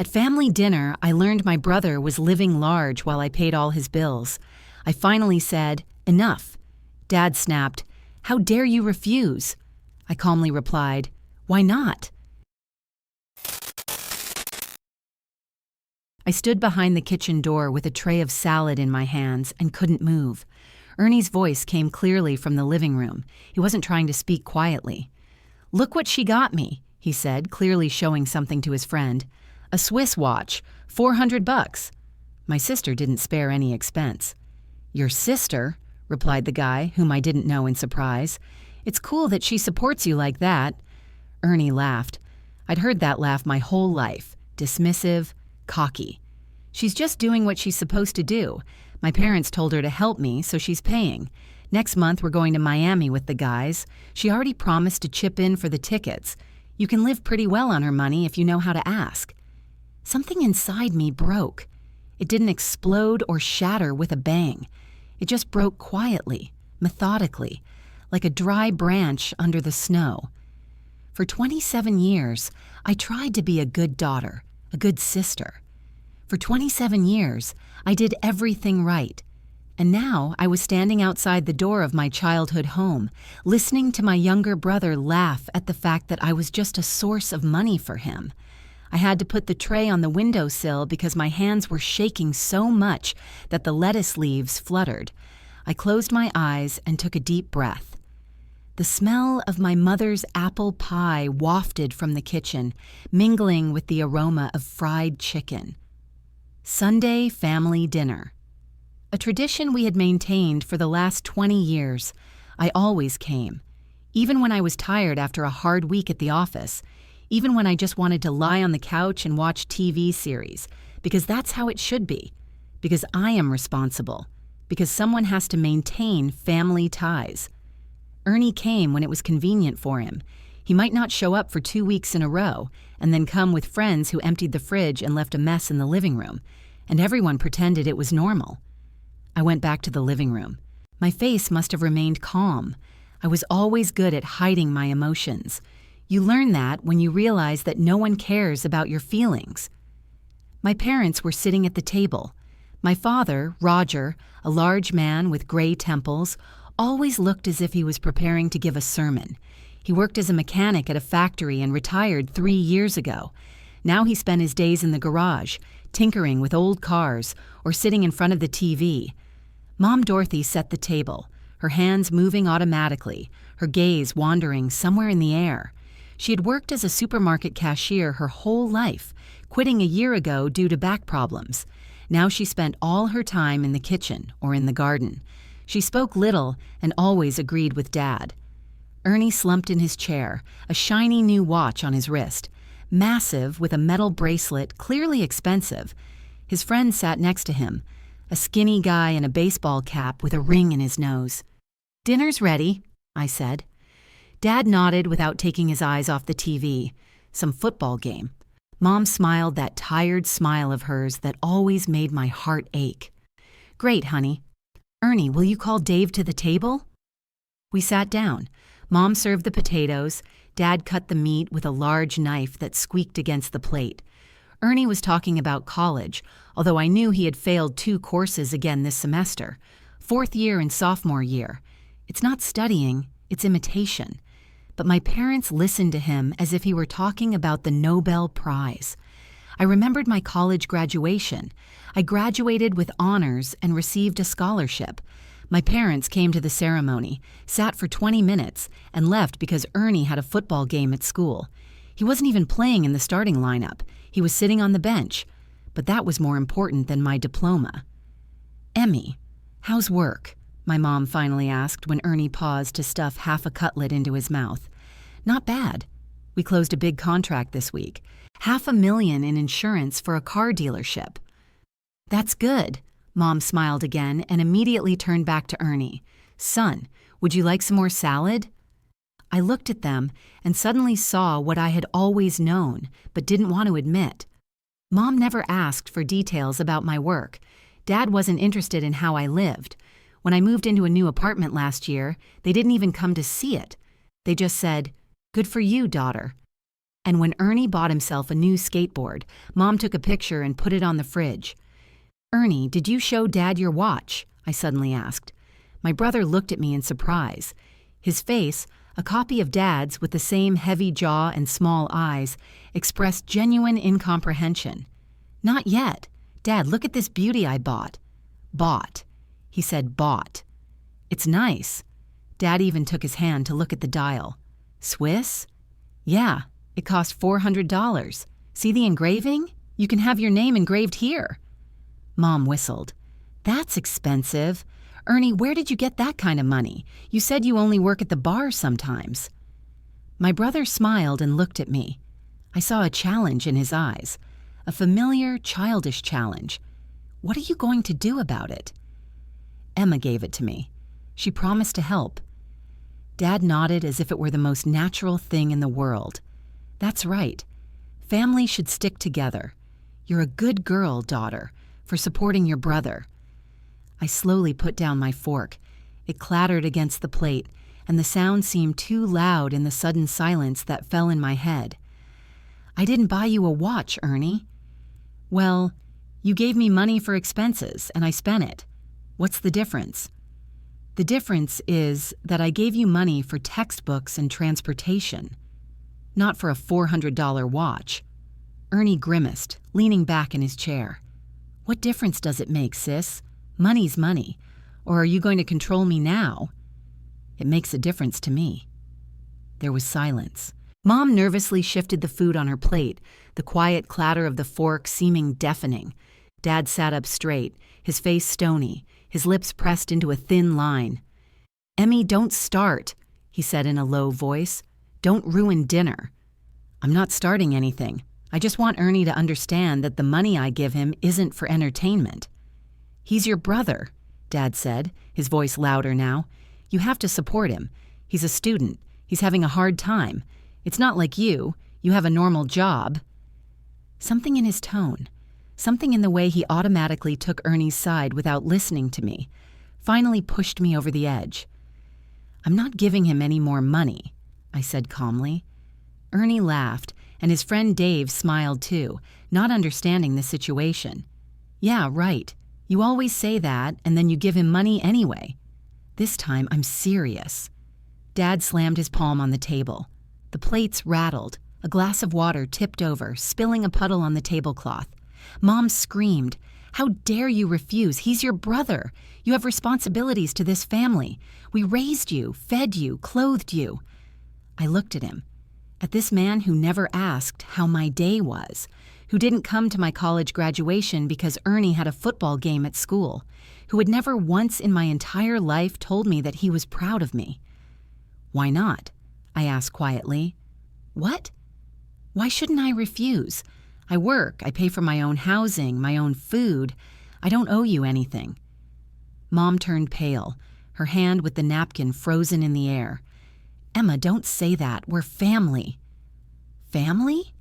At family dinner, I learned my brother was living large while I paid all his bills. I finally said, "Enough." Dad snapped, "How dare you refuse?" I calmly replied, "Why not?" I stood behind the kitchen door with a tray of salad in my hands and couldn't move. Ernie's voice came clearly from the living room. He wasn't trying to speak quietly. "Look what she got me," he said, clearly showing something to his friend. "A Swiss watch, $400. My sister didn't spare any expense. "Your sister?" replied the guy, whom I didn't know in surprise. "It's cool that she supports you like that." Ernie laughed. I'd heard that laugh my whole life. Dismissive, cocky. "She's just doing what she's supposed to do. My parents told her to help me, so she's paying. Next month we're going to Miami with the guys. She already promised to chip in for the tickets. You can live pretty well on her money if you know how to ask." Something inside me broke. It didn't explode or shatter with a bang. It just broke quietly, methodically, like a dry branch under the snow. For 27 years, I tried to be a good daughter, a good sister. For 27 years, I did everything right. And now I was standing outside the door of my childhood home, listening to my younger brother laugh at the fact that I was just a source of money for him. I had to put the tray on the windowsill because my hands were shaking so much that the lettuce leaves fluttered. I closed my eyes and took a deep breath. The smell of my mother's apple pie wafted from the kitchen, mingling with the aroma of fried chicken. Sunday family dinner. A tradition we had maintained for the last 20 years. I always came, even when I was tired after a hard week at the office, even when I just wanted to lie on the couch and watch TV series, because that's how it should be, because I am responsible, because someone has to maintain family ties. Ernie came when it was convenient for him. He might not show up for 2 weeks in a row, and then come with friends who emptied the fridge and left a mess in the living room, and everyone pretended it was normal. I went back to the living room. My face must have remained calm. I was always good at hiding my emotions. You learn that when you realize that no one cares about your feelings. My parents were sitting at the table. My father, Roger, a large man with gray temples, always looked as if he was preparing to give a sermon. He worked as a mechanic at a factory and retired 3 years ago. Now he spent his days in the garage, tinkering with old cars or sitting in front of the TV. Mom Dorothy set the table, her hands moving automatically, her gaze wandering somewhere in the air. She had worked as a supermarket cashier her whole life, quitting a year ago due to back problems. Now she spent all her time in the kitchen or in the garden. She spoke little and always agreed with Dad. Ernie slumped in his chair, a shiny new watch on his wrist, massive with a metal bracelet, clearly expensive. His friend sat next to him, a skinny guy in a baseball cap with a ring in his nose. "Dinner's ready," I said. Dad nodded without taking his eyes off the TV. Some football game. Mom smiled that tired smile of hers that always made my heart ache. "Great, honey. Ernie, will you call Dave to the table?" We sat down. Mom served the potatoes. Dad cut the meat with a large knife that squeaked against the plate. Ernie was talking about college, although I knew he had failed 2 courses again this semester. 4th year and sophomore year. It's not studying, it's imitation. But my parents listened to him as if he were talking about the Nobel Prize. I remembered my college graduation. I graduated with honors and received a scholarship. My parents came to the ceremony, sat for 20 minutes, and left because Ernie had a football game at school. He wasn't even playing in the starting lineup. He was sitting on the bench. But that was more important than my diploma. "Emmy, how's work?" my mom finally asked when Ernie paused to stuff half a cutlet into his mouth. "Not bad. We closed a big contract this week. $500,000 in insurance for a car dealership." "That's good." Mom smiled again and immediately turned back to Ernie. "Son, would you like some more salad?" I looked at them and suddenly saw what I had always known, but didn't want to admit. Mom never asked for details about my work. Dad wasn't interested in how I lived. When I moved into a new apartment last year, they didn't even come to see it. They just said, "Good for you, daughter." And when Ernie bought himself a new skateboard, Mom took a picture and put it on the fridge. "Ernie, did you show Dad your watch?" I suddenly asked. My brother looked at me in surprise. His face, a copy of Dad's with the same heavy jaw and small eyes, expressed genuine incomprehension. "Not yet. Dad, look at this beauty I bought." "Bought." He said bought. "It's nice." Dad even took his hand to look at the dial. "Swiss?" "Yeah, it cost $400. See the engraving? You can have your name engraved here." Mom whistled. "That's expensive. Ernie, where did you get that kind of money? You said you only work at the bar sometimes." My brother smiled and looked at me. I saw a challenge in his eyes, a familiar, childish challenge. "What are you going to do about it?" "Emma gave it to me. She promised to help." Dad nodded as if it were the most natural thing in the world. "That's right. Family should stick together. You're a good girl, daughter, for supporting your brother." I slowly put down my fork. It clattered against the plate, and the sound seemed too loud in the sudden silence that fell in my head. "I didn't buy you a watch, Ernie." "Well, you gave me money for expenses, and I spent it. What's the difference?" "The difference is that I gave you money for textbooks and transportation, not for a $400 watch." Ernie grimaced, leaning back in his chair. "What difference does it make, sis? Money's money. Or are you going to control me now?" "It makes a difference to me." There was silence. Mom nervously shifted the food on her plate, the quiet clatter of the fork seeming deafening. Dad sat up straight, his face stony, his lips pressed into a thin line. "Emmy, don't start," he said in a low voice. "Don't ruin dinner." "I'm not starting anything. I just want Ernie to understand that the money I give him isn't for entertainment." "He's your brother," Dad said, his voice louder now. "You have to support him. He's a student. He's having a hard time. It's not like you. You have a normal job." Something in his tone, something in the way he automatically took Ernie's side without listening to me, finally pushed me over the edge. "I'm not giving him any more money," I said calmly. Ernie laughed, and his friend Dave smiled too, not understanding the situation. "Yeah, right. You always say that, and then you give him money anyway. This time I'm serious." Dad slammed his palm on the table. The plates rattled. A glass of water tipped over, spilling a puddle on the tablecloth. Mom screamed, "How dare you refuse? He's your brother. You have responsibilities to this family. We raised you, fed you, clothed you." I looked at him, at this man who never asked how my day was, who didn't come to my college graduation because Ernie had a football game at school, who had never once in my entire life told me that he was proud of me. "Why not?" I asked quietly. "What? Why shouldn't I refuse? I work, I pay for my own housing, my own food. I don't owe you anything." Mom turned pale, her hand with the napkin frozen in the air. "Emma, don't say that. We're family." "Family?"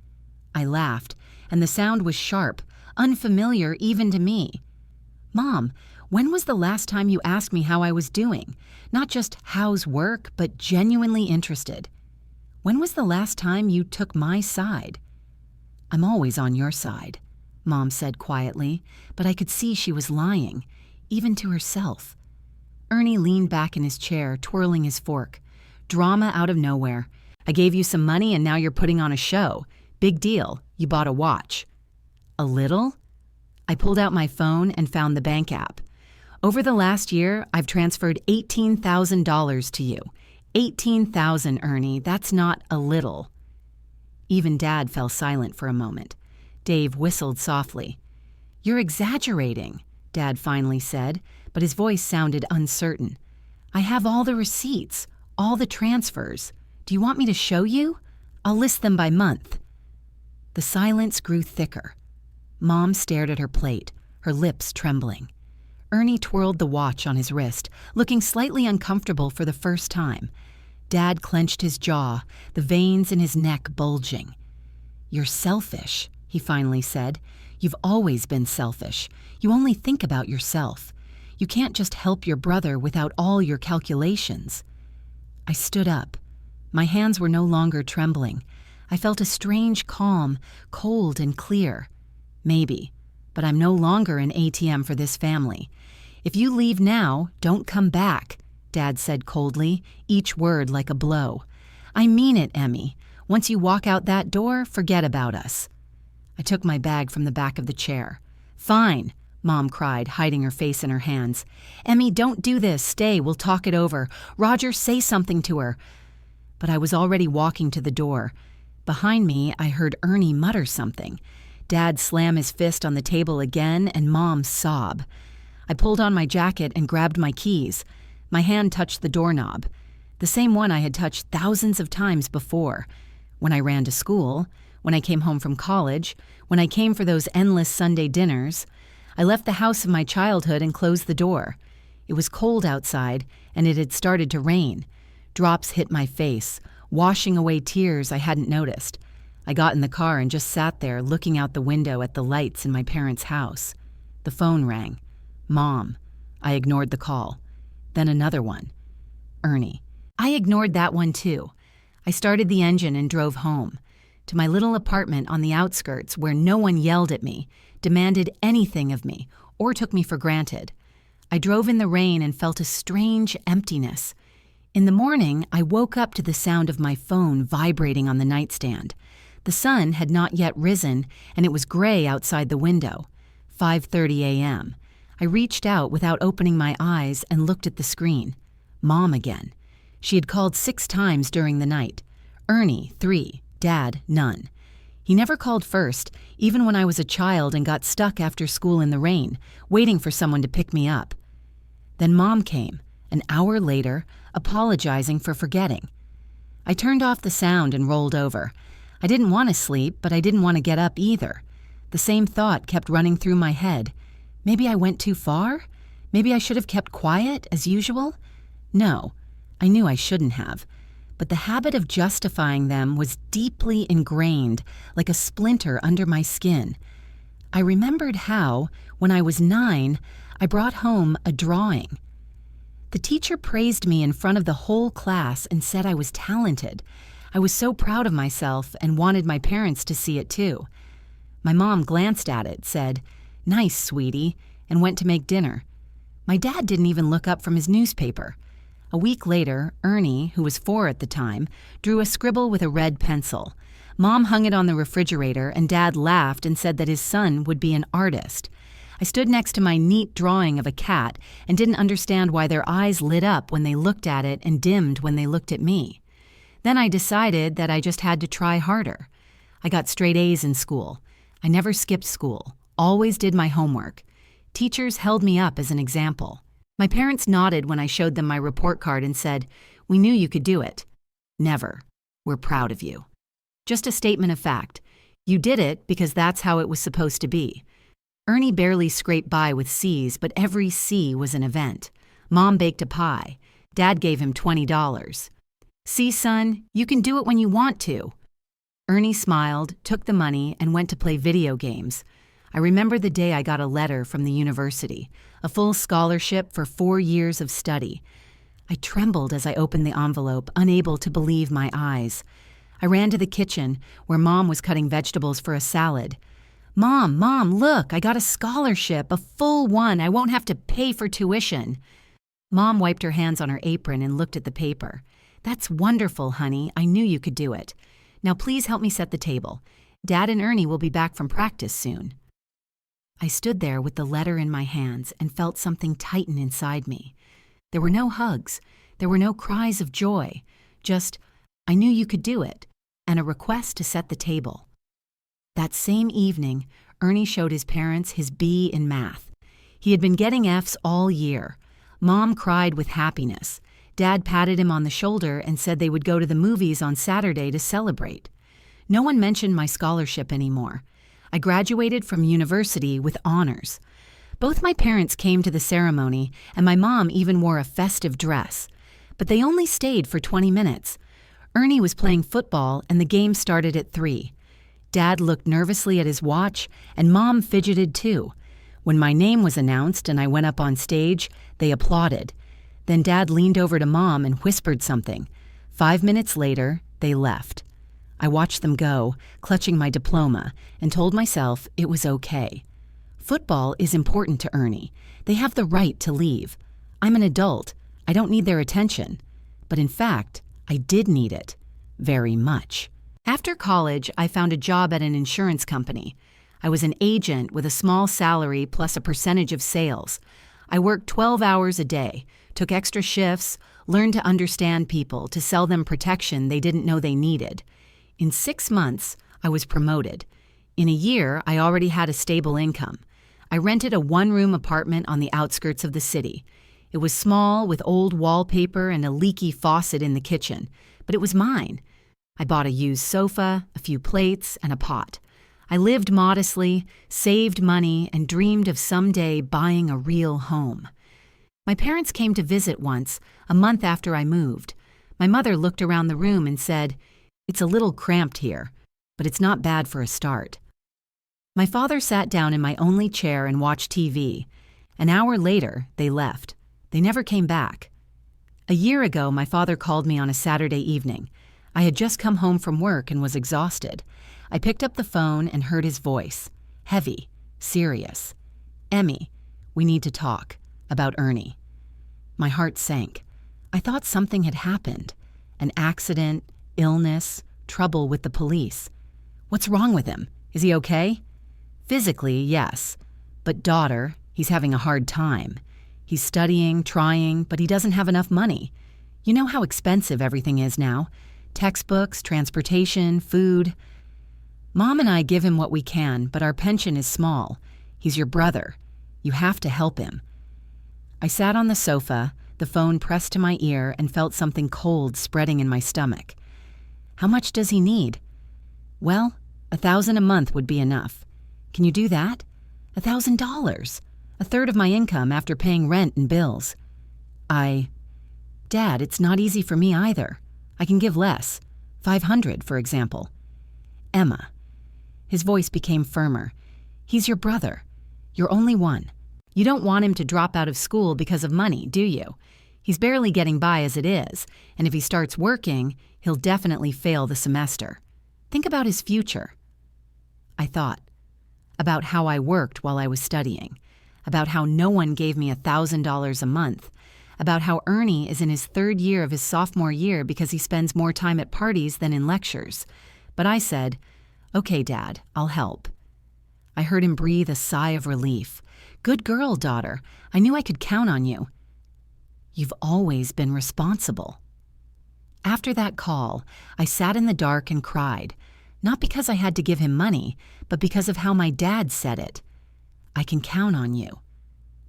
I laughed, and the sound was sharp, unfamiliar even to me. "Mom, when was the last time you asked me how I was doing? Not just how's work, but genuinely interested. When was the last time you took my side?" "I'm always on your side," Mom said quietly, but I could see she was lying, even to herself. Ernie leaned back in his chair, twirling his fork. "Drama out of nowhere. I gave you some money and now you're putting on a show. Big deal. You bought a watch." "A little?" I pulled out my phone and found the bank app. "Over the last year, I've transferred $18,000 to you. 18,000, Ernie. That's not a little." Even Dad fell silent for a moment. Dave whistled softly. "You're exaggerating," Dad finally said, but his voice sounded uncertain. "I have all the receipts, all the transfers. Do you want me to show you? I'll list them by month." The silence grew thicker. Mom stared at her plate, her lips trembling. Ernie twirled the watch on his wrist, looking slightly uncomfortable for the first time. Dad clenched his jaw, the veins in his neck bulging. "You're selfish," he finally said. "You've always been selfish. You only think about yourself. You can't just help your brother without all your calculations." I stood up. My hands were no longer trembling. I felt a strange calm, cold and clear. Maybe, but I'm no longer an ATM for this family. If you leave now, don't come back, Dad said coldly, each word like a blow. I mean it, Emmy. Once you walk out that door, forget about us. I took my bag from the back of the chair. Fine, Mom cried, hiding her face in her hands. Emmy, don't do this. Stay, we'll talk it over. Roger, say something to her. But I was already walking to the door. Behind me, I heard Ernie mutter something. Dad slam his fist on the table again, and Mom sob. I pulled on my jacket and grabbed my keys. My hand touched the doorknob, the same one I had touched thousands of times before. When I ran to school, when I came home from college, when I came for those endless Sunday dinners. I left the house of my childhood and closed the door. It was cold outside, and it had started to rain. Drops hit my face, washing away tears I hadn't noticed. I got in the car and just sat there looking out the window at the lights in my parents' house. The phone rang. Mom. I ignored the call. Then another one. Ernie. I ignored that one too. I started the engine and drove home, to my little apartment on the outskirts where no one yelled at me, demanded anything of me, or took me for granted. I drove in the rain and felt a strange emptiness. In the morning, I woke up to the sound of my phone vibrating on the nightstand. The sun had not yet risen, and it was gray outside the window. 5:30 a.m. I reached out without opening my eyes and looked at the screen. Mom again. She had called 6 times during the night. Ernie, 3. Dad, none. He never called first, even when I was a child and got stuck after school in the rain, waiting for someone to pick me up. Then Mom came, an hour later, apologizing for forgetting. I turned off the sound and rolled over. I didn't want to sleep, but I didn't want to get up either. The same thought kept running through my head. Maybe I went too far? Maybe I should have kept quiet, as usual? No, I knew I shouldn't have. But the habit of justifying them was deeply ingrained, like a splinter under my skin. I remembered how, when I was 9, I brought home a drawing. The teacher praised me in front of the whole class and said I was talented. I was so proud of myself and wanted my parents to see it too. My mom glanced at it, said, "Nice, sweetie," and went to make dinner. My dad didn't even look up from his newspaper. A week later, Ernie, who was 4 at the time, drew a scribble with a red pencil. Mom hung it on the refrigerator, and Dad laughed and said that his son would be an artist. I stood next to my neat drawing of a cat and didn't understand why their eyes lit up when they looked at it and dimmed when they looked at me. Then I decided that I just had to try harder. I got straight A's in school. I never skipped school, always did my homework. Teachers held me up as an example. My parents nodded when I showed them my report card and said, "We knew you could do it." Never. "We're proud of you." Just a statement of fact. You did it because that's how it was supposed to be. Ernie barely scraped by with C's, but every C was an event. Mom baked a pie. Dad gave him $20. "See, son, you can do it when you want to." Ernie smiled, took the money, and went to play video games. I remember the day I got a letter from the university, a full scholarship for 4 years of study. I trembled as I opened the envelope, unable to believe my eyes. I ran to the kitchen, where Mom was cutting vegetables for a salad. Mom, look, I got a scholarship, a full one. I won't have to pay for tuition." Mom wiped her hands on her apron and looked at the paper. "That's wonderful, honey. I knew you could do it. Now please help me set the table. Dad and Ernie will be back from practice soon." I stood there with the letter in my hands and felt something tighten inside me. There were no hugs. There were no cries of joy. Just, "I knew you could do it," and a request to set the table. That same evening, Ernie showed his parents his B in math. He had been getting F's all year. Mom cried with happiness. Dad patted him on the shoulder and said they would go to the movies on Saturday to celebrate. No one mentioned my scholarship anymore. I graduated from university with honors. Both my parents came to the ceremony, and my mom even wore a festive dress. But they only stayed for 20 minutes. Ernie was playing football, and the game started at 3. Dad looked nervously at his watch, and Mom fidgeted too. When my name was announced and I went up on stage, they applauded. Then Dad leaned over to Mom and whispered something. 5 minutes later, they left. I watched them go, clutching my diploma, and told myself it was okay. Football is important to Ernie. They have the right to leave. I'm an adult. I don't need their attention. But in fact, I did need it. Very much. After college, I found a job at an insurance company. I was an agent with a small salary plus a percentage of sales. I worked 12 hours a day, took extra shifts, learned to understand people, to sell them protection they didn't know they needed. In 6 months, I was promoted. In a year, I already had a stable income. I rented a one-room apartment on the outskirts of the city. It was small, with old wallpaper and a leaky faucet in the kitchen, but it was mine. I bought a used sofa, a few plates, and a pot. I lived modestly, saved money, and dreamed of someday buying a real home. My parents came to visit once, a month after I moved. My mother looked around the room and said, "It's a little cramped here, but it's not bad for a start." My father sat down in my only chair and watched TV. An hour later, they left. They never came back. A year ago, my father called me on a Saturday evening. I had just come home from work and was exhausted. I picked up the phone and heard his voice, heavy, serious. "Emmy, we need to talk about Ernie." My heart sank. I thought something had happened. An accident, illness, trouble with the police. What's wrong with him? Is he okay? Physically, yes. But daughter, he's having a hard time. He's studying, trying, but he doesn't have enough money. You know how expensive everything is now. Textbooks, transportation, food. Mom and I give him what we can, but our pension is small. He's your brother. You have to help him. I sat on the sofa, the phone pressed to my ear, and felt something cold spreading in my stomach. How much does he need? Well, $1,000 a month would be enough. Can you do that? $1,000, a third of my income after paying rent and bills. Dad, it's not easy for me either. I can give less, $500, for example. Emma. His voice became firmer. He's your brother. You're only one. You don't want him to drop out of school because of money, do you? He's barely getting by as it is, and if he starts working, he'll definitely fail the semester. Think about his future. I thought about how I worked while I was studying, about how no one gave me $1,000 a month, about how Ernie is in his 3rd year of his sophomore year because he spends more time at parties than in lectures. But I said, "Okay, Dad, I'll help." I heard him breathe a sigh of relief. "Good girl, daughter. I knew I could count on you." You've always been responsible. After that call, I sat in the dark and cried, not because I had to give him money, but because of how my dad said it. I can count on you.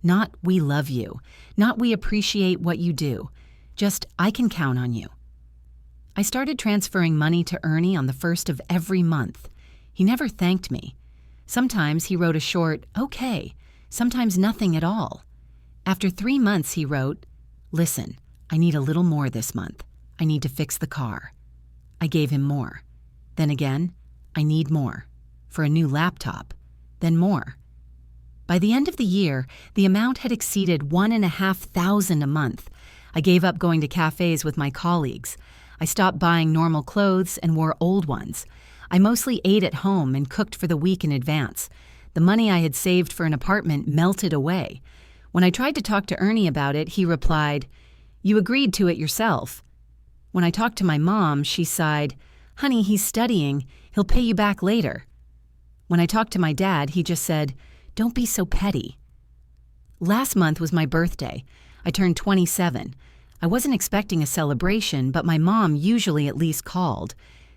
Not we love you, not we appreciate what you do, just I can count on you. I started transferring money to Ernie on the 1st of every month. He never thanked me. Sometimes he wrote a short, "Okay," sometimes nothing at all. After 3 months, he wrote, "Listen, I need a little more this month. I need to fix the car." I gave him more. Then again, I need more. For a new laptop. Then more. By the end of the year, the amount had exceeded $1,500 a month. I gave up going to cafes with my colleagues. I stopped buying normal clothes and wore old ones. I mostly ate at home and cooked for the week in advance. The money I had saved for an apartment melted away. When I tried to talk to Ernie about it, he replied, "You agreed to it yourself." When I talked to my mom, she sighed, "Honey, he's studying. He'll pay you back later." When I talked to my dad, he just said, "Don't be so petty." Last month was my birthday. I turned 27. I wasn't expecting a celebration, but my mom usually at least called.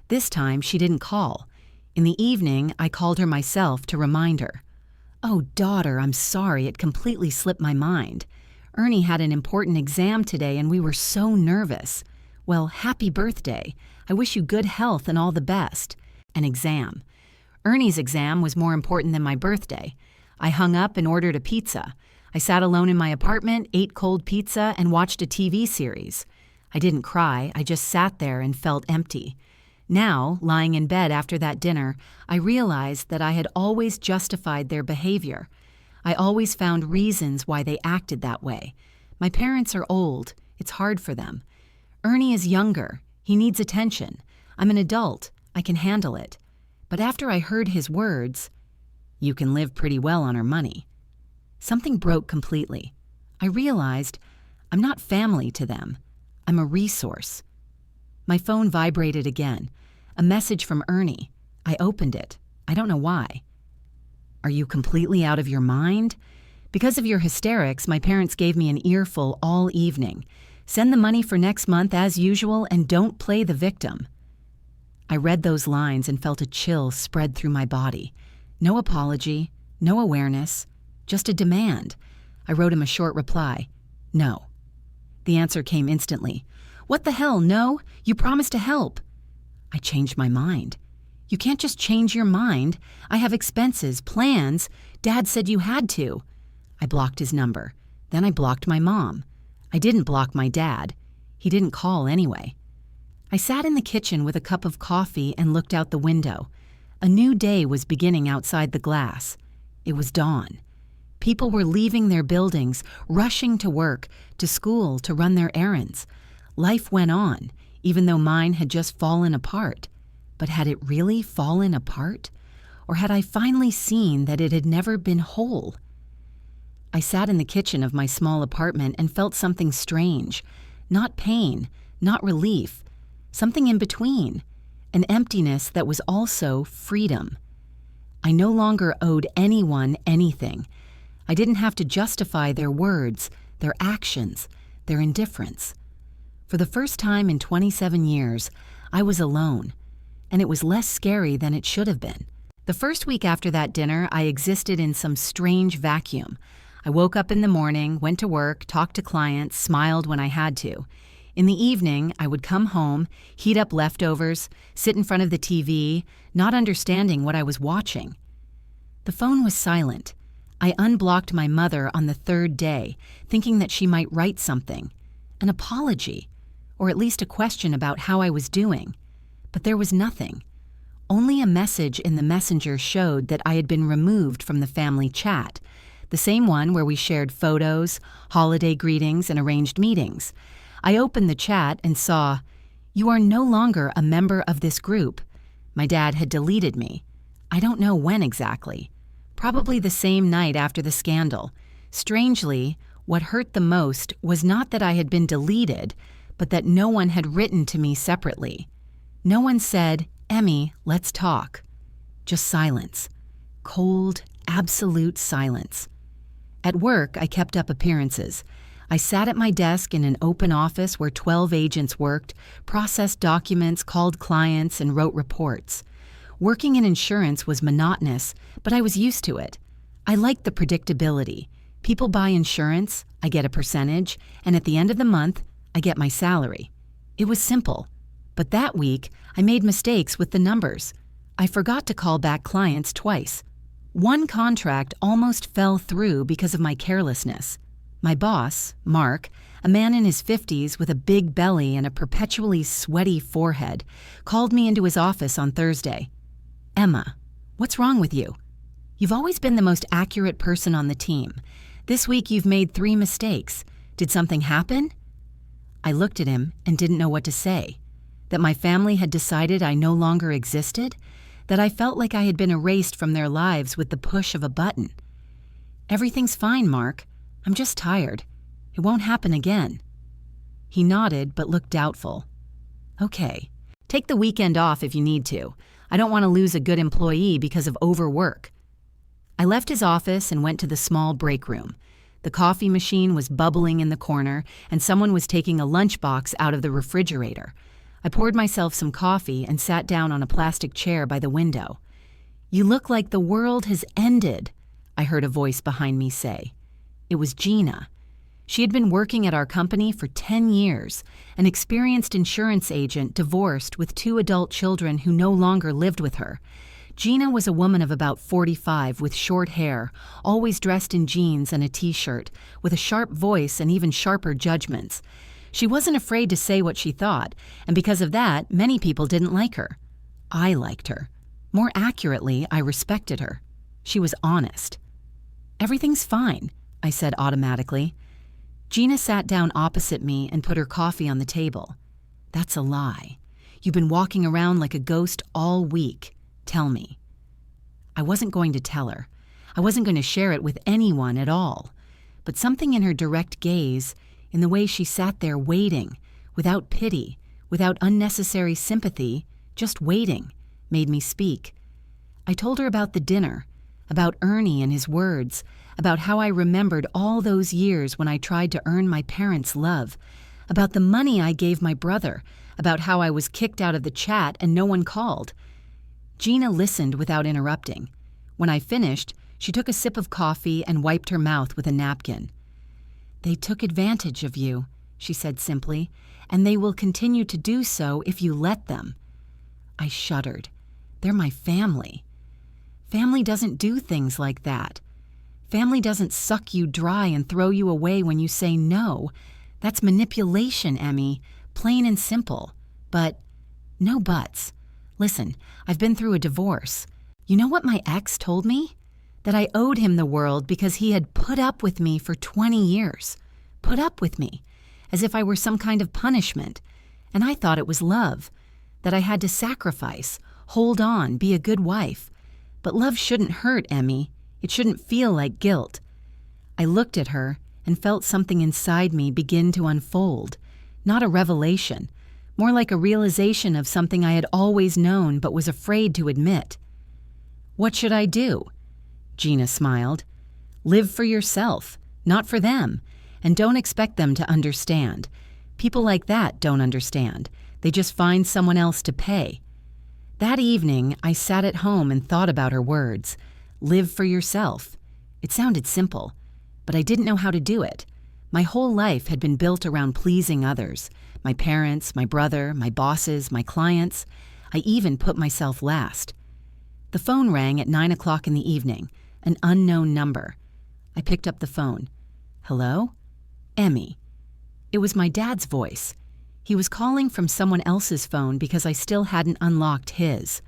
This time, she didn't call. In the evening, I called her myself to remind her. "Oh, daughter, I'm sorry, it completely slipped my mind. Ernie had an important exam today and we were so nervous. Well, happy birthday. I wish you good health and all the best." An exam. Ernie's exam was more important than my birthday. I hung up and ordered a pizza. I sat alone in my apartment, ate cold pizza, and watched a TV series. I didn't cry, I just sat there and felt empty. Now, lying in bed after that dinner, I realized that I had always justified their behavior. I always found reasons why they acted that way. My parents are old. It's hard for them. Ernie is younger. He needs attention. I'm an adult. I can handle it. But after I heard his words, "You can live pretty well on our money," something broke completely. I realized I'm not family to them. I'm a resource. My phone vibrated again. A message from Ernie. I opened it. I don't know why. "Are you completely out of your mind? Because of your hysterics, my parents gave me an earful all evening. Send the money for next month as usual and don't play the victim." I read those lines and felt a chill spread through my body. No apology, no awareness, just a demand. I wrote him a short reply. "No." The answer came instantly. "What the hell, no? You promised to help." I changed my mind. "You can't just change your mind. I have expenses, plans. Dad said you had to." I blocked his number. Then I blocked my mom. I didn't block my dad. He didn't call anyway. I sat in the kitchen with a cup of coffee and looked out the window. A new day was beginning outside the glass. It was dawn. People were leaving their buildings, rushing to work, to school, to run their errands. Life went on, even though mine had just fallen apart. But had it really fallen apart? Or had I finally seen that it had never been whole? I sat in the kitchen of my small apartment and felt something strange. Not pain, not relief, something in between. An emptiness that was also freedom. I no longer owed anyone anything. I didn't have to justify their words, their actions, their indifference. For the first time in 27 years, I was alone, and it was less scary than it should have been. The first week after that dinner, I existed in some strange vacuum. I woke up in the morning, went to work, talked to clients, smiled when I had to. In the evening, I would come home, heat up leftovers, sit in front of the TV, not understanding what I was watching. The phone was silent. I unblocked my mother on the third day, thinking that she might write something, an apology, or at least a question about how I was doing. But there was nothing. Only a message in the messenger showed that I had been removed from the family chat, the same one where we shared photos, holiday greetings, and arranged meetings. I opened the chat and saw, "You are no longer a member of this group." My dad had deleted me. I don't know when exactly. Probably the same night after the scandal. Strangely, what hurt the most was not that I had been deleted, but that no one had written to me separately. No one said, "Emmy, let's talk." Just silence. Cold, absolute silence. At work, I kept up appearances. I sat at my desk in an open office where 12 agents worked, processed documents, called clients, and wrote reports. Working in insurance was monotonous, but I was used to it. I liked the predictability. People buy insurance, I get a percentage, and at the end of the month, I get my salary. It was simple. But that week, I made mistakes with the numbers. I forgot to call back clients twice. One contract almost fell through because of my carelessness. My boss, Mark, a man in his 50s with a big belly and a perpetually sweaty forehead, called me into his office on Thursday. "Emma, what's wrong with you? You've always been the most accurate person on the team. This week you've made 3 mistakes. Did something happen?" I looked at him and didn't know what to say. That my family had decided I no longer existed? That I felt like I had been erased from their lives with the push of a button? "Everything's fine, Mark. I'm just tired. It won't happen again." He nodded but looked doubtful. "Okay. Take the weekend off if you need to. I don't want to lose a good employee because of overwork." I left his office and went to the small break room. The coffee machine was bubbling in the corner, and someone was taking a lunchbox out of the refrigerator. I poured myself some coffee and sat down on a plastic chair by the window. "You look like the world has ended," I heard a voice behind me say. It was Gina. She had been working at our company for 10 years, an experienced insurance agent divorced with 2 adult children who no longer lived with her. Gina was a woman of about 45 with short hair, always dressed in jeans and a t-shirt, with a sharp voice and even sharper judgments. She wasn't afraid to say what she thought, and because of that, many people didn't like her. I liked her. More accurately, I respected her. She was honest. "Everything's fine," I said automatically. Gina sat down opposite me and put her coffee on the table. "That's a lie. You've been walking around like a ghost all week. Tell me." I wasn't going to tell her. I wasn't going to share it with anyone at all. But something in her direct gaze, in the way she sat there waiting, without pity, without unnecessary sympathy, just waiting, made me speak. I told her about the dinner, about Ernie and his words, about how I remembered all those years when I tried to earn my parents' love, about the money I gave my brother, about how I was kicked out of the chat and no one called. Gina listened without interrupting. When I finished, she took a sip of coffee and wiped her mouth with a napkin. "They took advantage of you," she said simply, "and they will continue to do so if you let them." I shuddered. They're my family. Family doesn't do things like that. Family doesn't suck you dry and throw you away when you say no. That's manipulation, Emmy, plain and simple. But no buts. Listen, I've been through a divorce. You know what my ex told me? That I owed him the world because he had put up with me for 20 years. Put up with me, as if I were some kind of punishment. And I thought it was love. That I had to sacrifice, hold on, be a good wife. But love shouldn't hurt, Emmy. It shouldn't feel like guilt. I looked at her and felt something inside me begin to unfold. Not a revelation, more like a realization of something I had always known but was afraid to admit. "What should I do?" Gina smiled. "Live for yourself, not for them, and don't expect them to understand. People like that don't understand. They just find someone else to pay." That evening, I sat at home and thought about her words. Live for yourself. It sounded simple, but I didn't know how to do it. My whole life had been built around pleasing others. My parents, my brother, my bosses, my clients. I even put myself last. The phone rang at 9 o'clock in the evening, an unknown number. I picked up the phone. "Hello? Emmy." It was my dad's voice. He was calling from someone else's phone because I still hadn't unlocked his.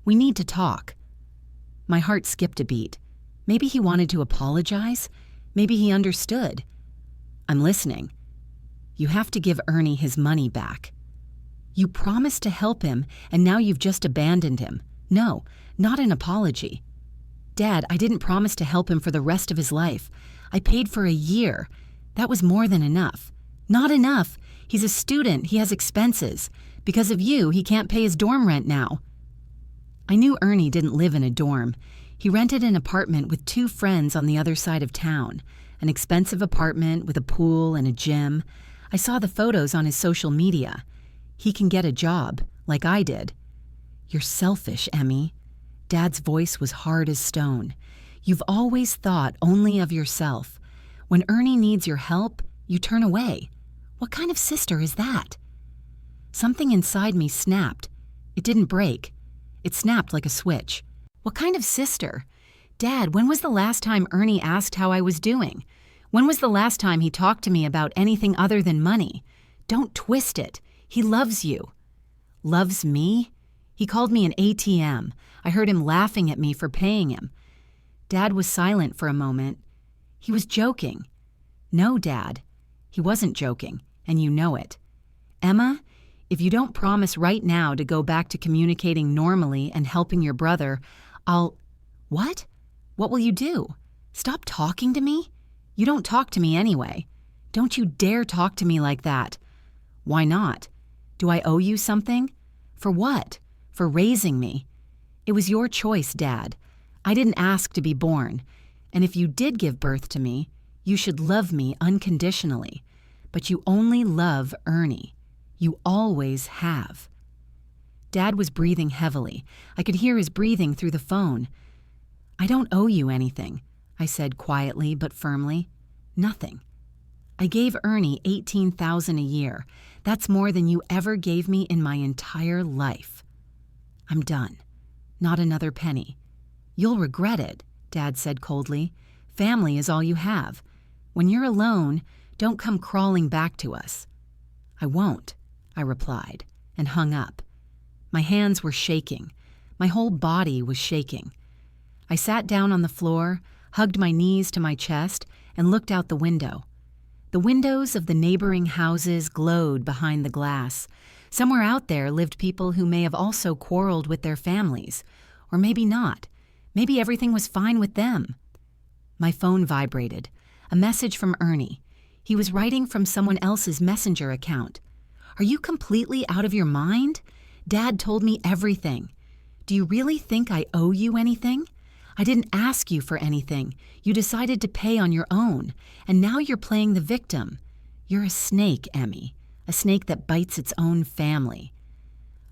"We need to talk." My heart skipped a beat. Maybe he wanted to apologize. Maybe he understood. "I'm listening." "You have to give Ernie his money back." "You promised to help him, and now you've just abandoned him." "No, not an apology." "Dad, I didn't promise to help him for the rest of his life. I paid for a year. That was more than enough." "Not enough. He's a student. He has expenses. Because of you, he can't pay his dorm rent now." I knew Ernie didn't live in a dorm. He rented an apartment with 2 friends on the other side of town, an expensive apartment with a pool and a gym. I saw the photos on his social media. He can get a job, like I did. "You're selfish, Emmy." Dad's voice was hard as stone. "You've always thought only of yourself. When Ernie needs your help, you turn away. What kind of sister is that?" Something inside me snapped. It didn't break. It snapped like a switch. "What kind of sister? Dad, when was the last time Ernie asked how I was doing? When was the last time he talked to me about anything other than money? Don't twist it. He loves you." "Loves me?" He called me an ATM. I heard him laughing at me for paying him. Dad was silent for a moment. He was joking. "No, Dad." He wasn't joking, and you know it. "Emma, if you don't promise right now to go back to communicating normally and helping your brother, I'll—" "What? What will you do? Stop talking to me? You don't talk to me anyway. Don't you dare talk to me like that." "Why not? Do I owe you something?" "For what? For raising me. It was your choice, Dad. I didn't ask to be born. And if you did give birth to me, you should love me unconditionally. But you only love Ernie. You always have." Dad was breathing heavily. I could hear his breathing through the phone. "I don't owe you anything," I said quietly but firmly. "Nothing. I gave Ernie $18,000 a year. That's more than you ever gave me in my entire life. I'm done. Not another penny." "You'll regret it," Dad said coldly. "Family is all you have. When you're alone, don't come crawling back to us." "I won't," I replied, and hung up. My hands were shaking. My whole body was shaking. I sat down on the floor, hugged my knees to my chest, and looked out the window. The windows of the neighboring houses glowed behind the glass. Somewhere out there lived people who may have also quarreled with their families. Or maybe not. Maybe everything was fine with them. My phone vibrated. A message from Ernie. He was writing from someone else's Messenger account. "Are you completely out of your mind? Dad told me everything. Do you really think I owe you anything? I didn't ask you for anything. You decided to pay on your own, and now you're playing the victim. You're a snake, Emmy, a snake that bites its own family."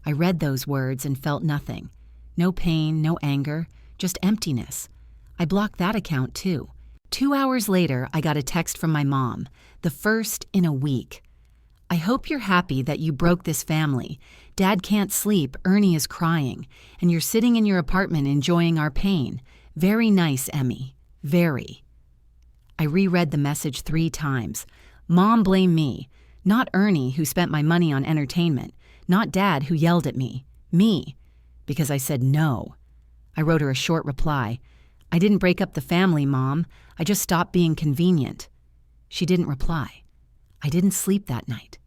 I read those words and felt nothing. No pain, no anger, just emptiness. I blocked that account too. 2 hours later, I got a text from my mom, the first in a week. "I hope you're happy that you broke this family. Dad can't sleep, Ernie is crying, and you're sitting in your apartment enjoying our pain. Very nice, Emmy. Very." I reread the message 3 times. Mom blamed me, not Ernie, who spent my money on entertainment, not Dad, who yelled at me. Me, because I said no. I wrote her a short reply. "I didn't break up the family, Mom. I just stopped being convenient." She didn't reply. I didn't sleep that night.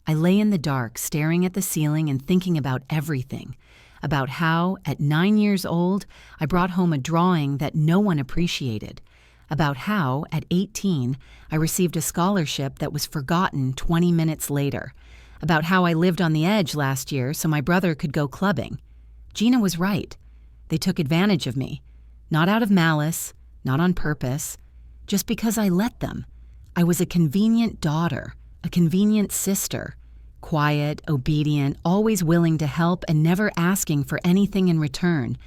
I lay in the dark, staring at the ceiling and thinking about everything. About how, at 9 years old, I brought home a drawing that no one appreciated. About how, at 18, I received a scholarship that was forgotten 20 minutes later. About how I lived on the edge last year so my brother could go clubbing. Gina was right. They took advantage of me. Not out of malice, not on purpose, just because I let them. I was a convenient daughter, a convenient sister, quiet, obedient, always willing to help and never asking for anything in return.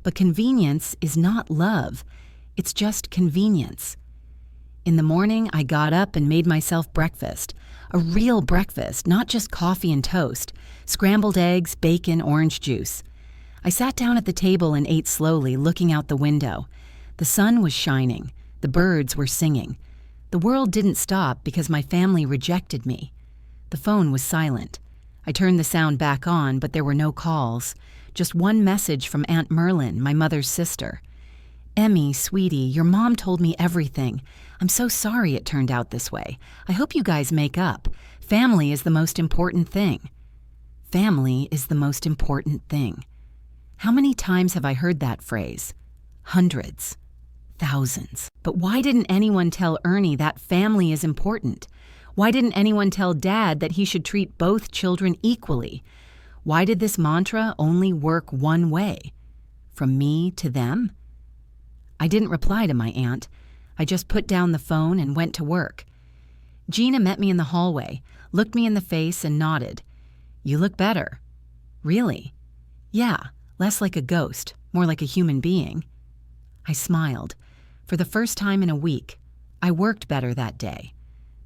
But convenience is not love. It's just convenience. In the morning, I got up and made myself breakfast. A real breakfast, not just coffee and toast. Scrambled eggs, bacon, orange juice. I sat down at the table and ate slowly, looking out the window. The sun was shining. The birds were singing. The world didn't stop because my family rejected me. The phone was silent. I turned the sound back on, but there were no calls. Just one message from Aunt Merlin, my mother's sister. "Emmy, sweetie, your mom told me everything. I'm so sorry it turned out this way. I hope you guys make up. Family is the most important thing." Family is the most important thing. How many times have I heard that phrase? Hundreds. Thousands. But why didn't anyone tell Ernie that family is important? Why didn't anyone tell Dad that he should treat both children equally? Why did this mantra only work one way? From me to them? I didn't reply to my aunt. I just put down the phone and went to work. Gina met me in the hallway, looked me in the face and nodded. "You look better." "Really?" "Yeah, less like a ghost, more like a human being." I smiled. For the first time in a week, I worked better that day.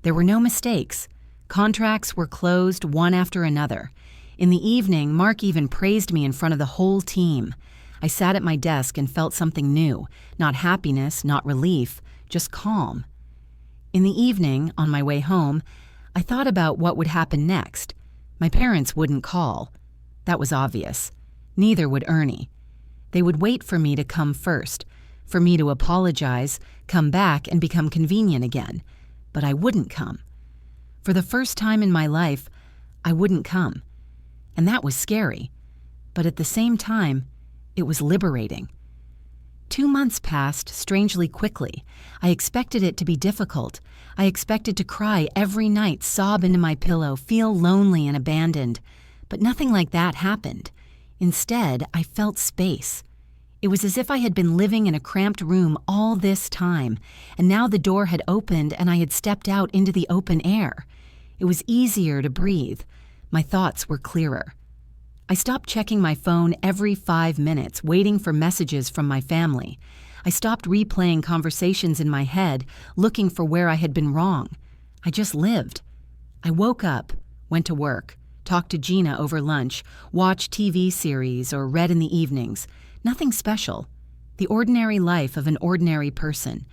There were no mistakes. Contracts were closed one after another. In the evening, Mark even praised me in front of the whole team. I sat at my desk and felt something new, not happiness, not relief, just calm. In the evening, on my way home, I thought about what would happen next. My parents wouldn't call. That was obvious. Neither would Ernie. They would wait for me to come first, for me to apologize, come back, and become convenient again. But I wouldn't come. For the first time in my life, I wouldn't come. And that was scary. But at the same time, it was liberating. 2 months passed strangely quickly. I expected it to be difficult. I expected to cry every night, sob into my pillow, feel lonely and abandoned. But nothing like that happened. Instead, I felt space. It was as if I had been living in a cramped room all this time, and now the door had opened and I had stepped out into the open air. It was easier to breathe. My thoughts were clearer. I stopped checking my phone every 5 minutes, waiting for messages from my family. I stopped replaying conversations in my head, looking for where I had been wrong. I just lived. I woke up, went to work, talked to Gina over lunch, watched TV series or read in the evenings. Nothing special. The ordinary life of an ordinary person.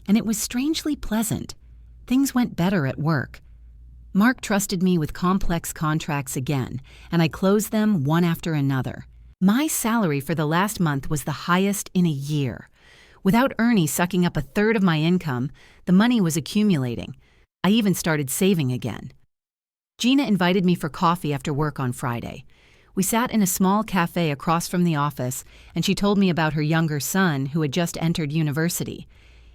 And it was strangely pleasant. Things went better at work. Mark trusted me with complex contracts again, and I closed them one after another. My salary for the last month was the highest in a year. Without Ernie sucking up a third of my income, the money was accumulating. I even started saving again. Gina invited me for coffee after work on Friday. We sat in a small cafe across from the office, and she told me about her younger son who had just entered university.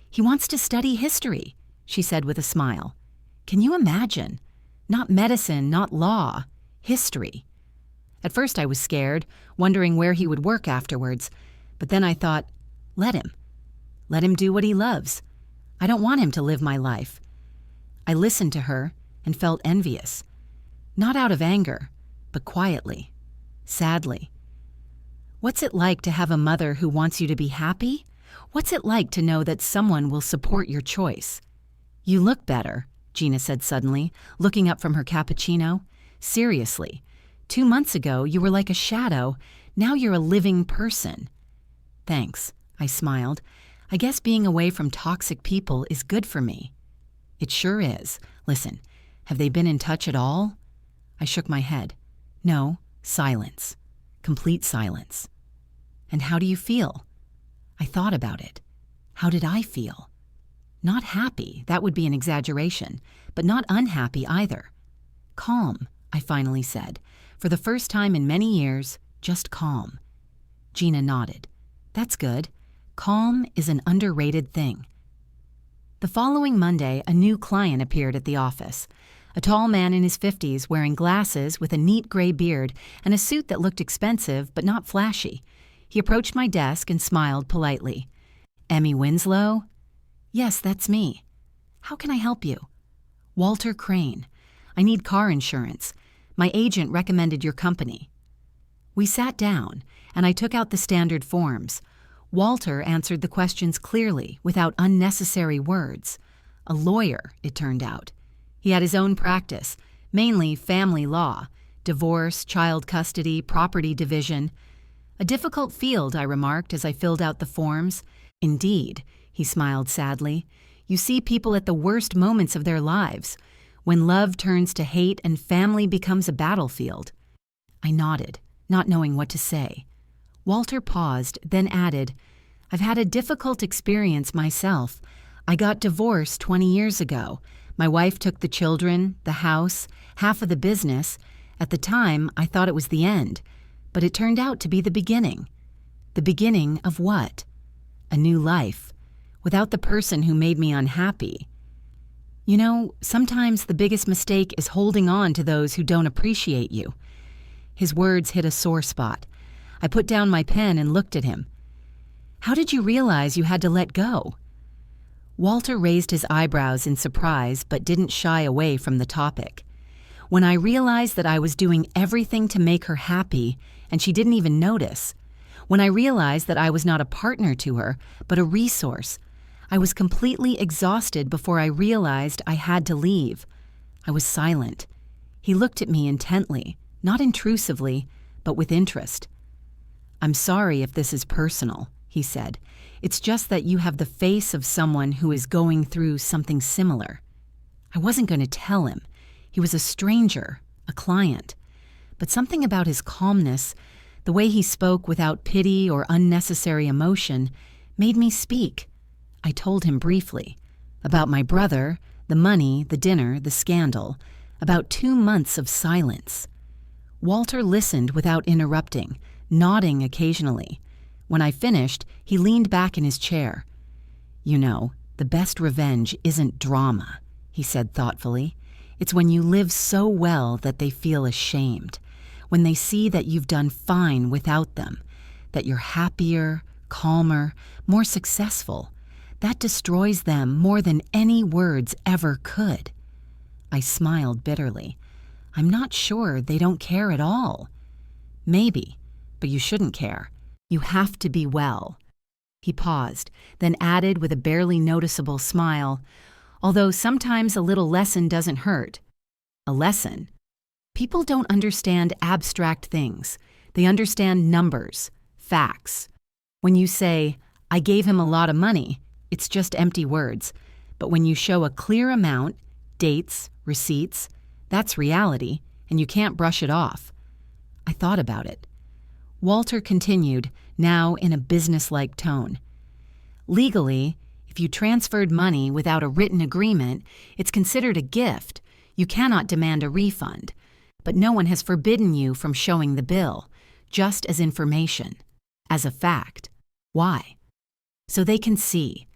"He wants to study history," she said with a smile. "Can you imagine? Not medicine, not law, history." At first I was scared, wondering where he would work afterwards, but then I thought, let him. Let him do what he loves. I don't want him to live my life. I listened to her and felt envious. Not out of anger, but quietly, sadly. What's it like to have a mother who wants you to be happy? What's it like to know that someone will support your choice? "You look better," Gina said suddenly, looking up from her cappuccino. "Seriously, 2 months ago you were like a shadow, now you're a living person." "Thanks," I smiled. "I guess being away from toxic people is good for me." "It sure is. Listen, have they been in touch at all?" I shook my head. "No, silence. Complete silence." "And how do you feel?" I thought about it. How did I feel? Not happy, that would be an exaggeration, but not unhappy either. "Calm," I finally said. For the first time in many years, just calm. Gina nodded. "That's good. Calm is an underrated thing." The following Monday, a new client appeared at the office. A tall man in his 50s wearing glasses with a neat gray beard and a suit that looked expensive but not flashy. He approached my desk and smiled politely. "Emmy Winslow?" "Yes, that's me." "How can I help you?" "Walter Crane. I need car insurance. My agent recommended your company." We sat down, and I took out the standard forms. Walter answered the questions clearly, without unnecessary words. A lawyer, it turned out. He had his own practice, mainly family law, divorce, child custody, property division. A difficult field, I remarked as I filled out the forms. "Indeed," he smiled sadly. "You see people at the worst moments of their lives, when love turns to hate and family becomes a battlefield." I nodded, not knowing what to say. Walter paused, then added, "I've had a difficult experience myself. I got divorced 20 years ago. My wife took the children, the house, half of the business. At the time, I thought it was the end, but it turned out to be the beginning." "The beginning of what?" "A new life, without the person who made me unhappy." "You know, sometimes the biggest mistake is holding on to those who don't appreciate you." His words hit a sore spot. I put down my pen and looked at him. "How did you realize you had to let go?" Walter raised his eyebrows in surprise but didn't shy away from the topic. "When I realized that I was doing everything to make her happy and she didn't even notice. When I realized that I was not a partner to her, but a resource. I was completely exhausted before I realized I had to leave." I was silent. He looked at me intently, not intrusively, but with interest. "I'm sorry if this is personal," he said. "It's just that you have the face of someone who is going through something similar." I wasn't going to tell him. He was a stranger, a client. But something about his calmness, the way he spoke without pity or unnecessary emotion, made me speak. I told him briefly. About my brother, the money, the dinner, the scandal. About 2 months of silence. Walter listened without interrupting, nodding occasionally. When I finished, he leaned back in his chair. "You know, the best revenge isn't drama," he said thoughtfully. "It's when you live so well that they feel ashamed, when they see that you've done fine without them, that you're happier, calmer, more successful. That destroys them more than any words ever could." I smiled bitterly. "I'm not sure they don't care at all." "Maybe, but you shouldn't care. You have to be well." He paused, then added with a barely noticeable smile, "Although sometimes a little lesson doesn't hurt." "A lesson?" "People don't understand abstract things. They understand numbers, facts. When you say, 'I gave him a lot of money,' it's just empty words. But when you show a clear amount, dates, receipts, that's reality, and you can't brush it off." I thought about it. Walter continued, now in a businesslike tone. "Legally, if you transferred money without a written agreement, it's considered a gift. You cannot demand a refund, but no one has forbidden you from showing the bill, just as information, as a fact. Why? So they can see,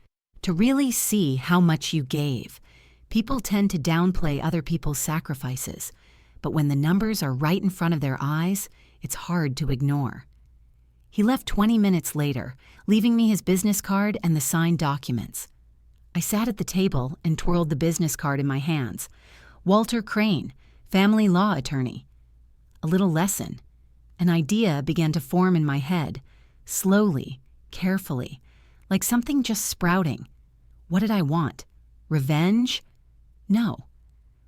to really see how much you gave. People tend to downplay other people's sacrifices, but when the numbers are right in front of their eyes, it's hard to ignore. He left 20 minutes later, leaving me his business card and the signed documents. I sat at the table and twirled the business card in my hands. Walter Crane, family law attorney. A little lesson. An idea began to form in my head, slowly, carefully, like something just sprouting. What did I want? Revenge? No.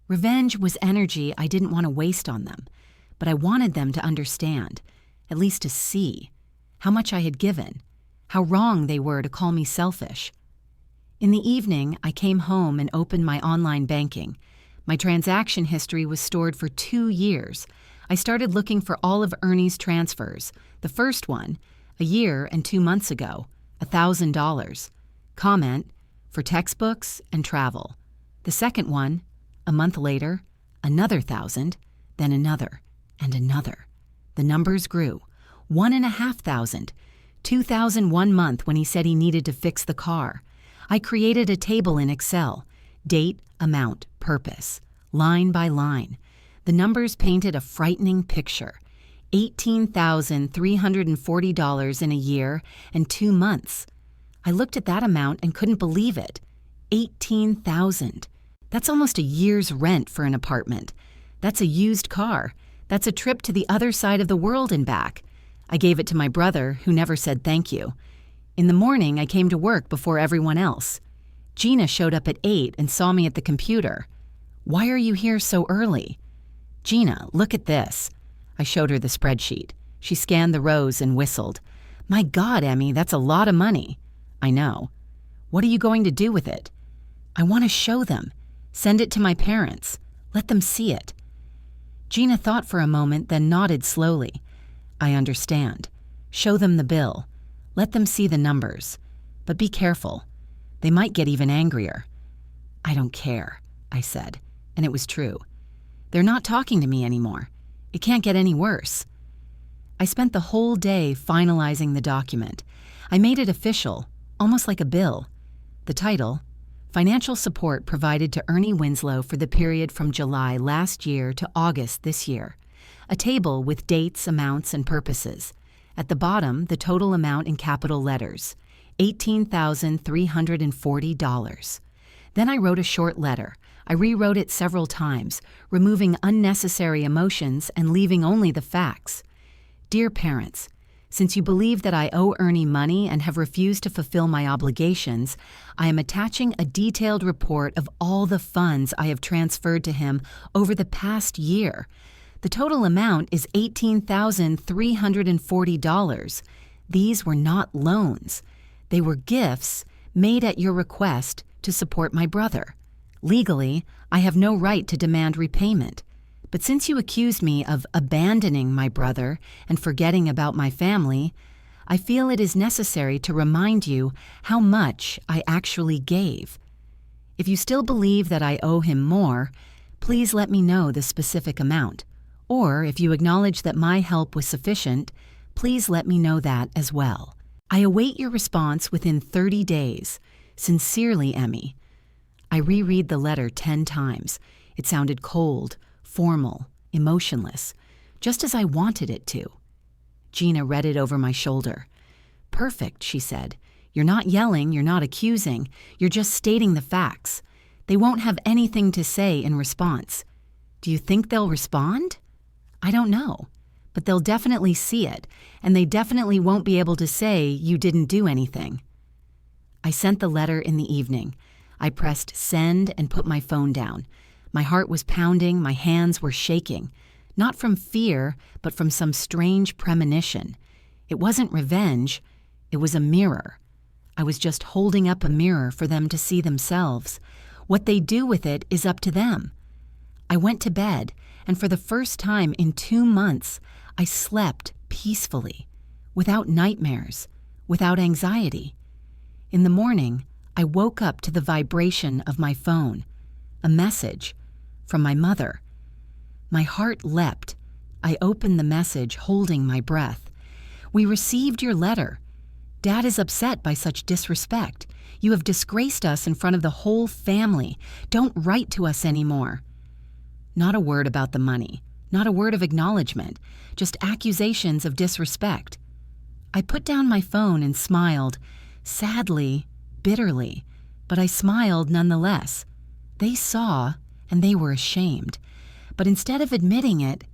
Revenge was energy I didn't want to waste on them, but I wanted them to understand, at least to see, how much I had given, how wrong they were to call me selfish. In the evening, I came home and opened my online banking. My transaction history was stored for 2 years. I started looking for all of Ernie's transfers. The first one, a year and 2 months ago, $1,000. Comment, for textbooks and travel. The second one, a month later, another 1,000, then another, and another. The numbers grew. 1,500, 2,000 1 month when he said he needed to fix the car. I created a table in Excel, date, amount, purpose, line by line. The numbers painted a frightening picture. $18,340 in a year and 2 months. I looked at that amount and couldn't believe it. 18,000. That's almost a year's rent for an apartment. That's a used car. That's a trip to the other side of the world and back. I gave it to my brother, who never said thank you. In the morning, I came to work before everyone else. Gina showed up at 8 and saw me at the computer. "Why are you here so early?" "Gina, look at this." I showed her the spreadsheet. She scanned the rows and whistled. "My God, Emmy, that's a lot of money." "I know." "What are you going to do with it?" "I want to show them. Send it to my parents. Let them see it." Gina thought for a moment, then nodded slowly. "I understand. Show them the bill. Let them see the numbers. But be careful. They might get even angrier." "I don't care," I said, and it was true. They're not talking to me anymore. It can't get any worse. I spent the whole day finalizing the document. I made it official, almost like a bill. The title, Financial Support Provided to Ernie Winslow for the period from July last year to August this year. A table with dates, amounts, and purposes. At the bottom, the total amount in capital letters, $18,340. Then I wrote a short letter. I rewrote it several times, removing unnecessary emotions and leaving only the facts. "Dear parents, since you believe that I owe Ernie money and have refused to fulfill my obligations, I am attaching a detailed report of all the funds I have transferred to him over the past year. The total amount is $18,340. These were not loans. They were gifts made at your request to support my brother. Legally, I have no right to demand repayment. But since you accuse me of abandoning my brother and forgetting about my family, I feel it is necessary to remind you how much I actually gave. If you still believe that I owe him more, please let me know the specific amount. Or if you acknowledge that my help was sufficient, please let me know that as well. I await your response within 30 days. Sincerely, Emmy." I reread the letter 10 times. It sounded cold, formal, emotionless, just as I wanted it to. Gina read it over my shoulder. "Perfect," she said. "You're not yelling, you're not accusing, you're just stating the facts. They won't have anything to say in response. Do you think they'll respond? I don't know, but they'll definitely see it, and they definitely won't be able to say you didn't do anything." I sent the letter in the evening. I pressed send and put my phone down. My heart was pounding, my hands were shaking, not from fear, but from some strange premonition. It wasn't revenge, it was a mirror. I was just holding up a mirror for them to see themselves. What they do with it is up to them. I went to bed, and for the first time in 2 months, I slept peacefully, without nightmares, without anxiety. In the morning, I woke up to the vibration of my phone, a message from my mother. My heart leapt. I opened the message, holding my breath. "We received your letter. Dad is upset by such disrespect. You have disgraced us in front of the whole family. Don't write to us anymore." Not a word about the money, not a word of acknowledgement, just accusations of disrespect. I put down my phone and smiled, sadly, bitterly, but I smiled nonetheless. They saw, and they were ashamed. But instead of admitting it,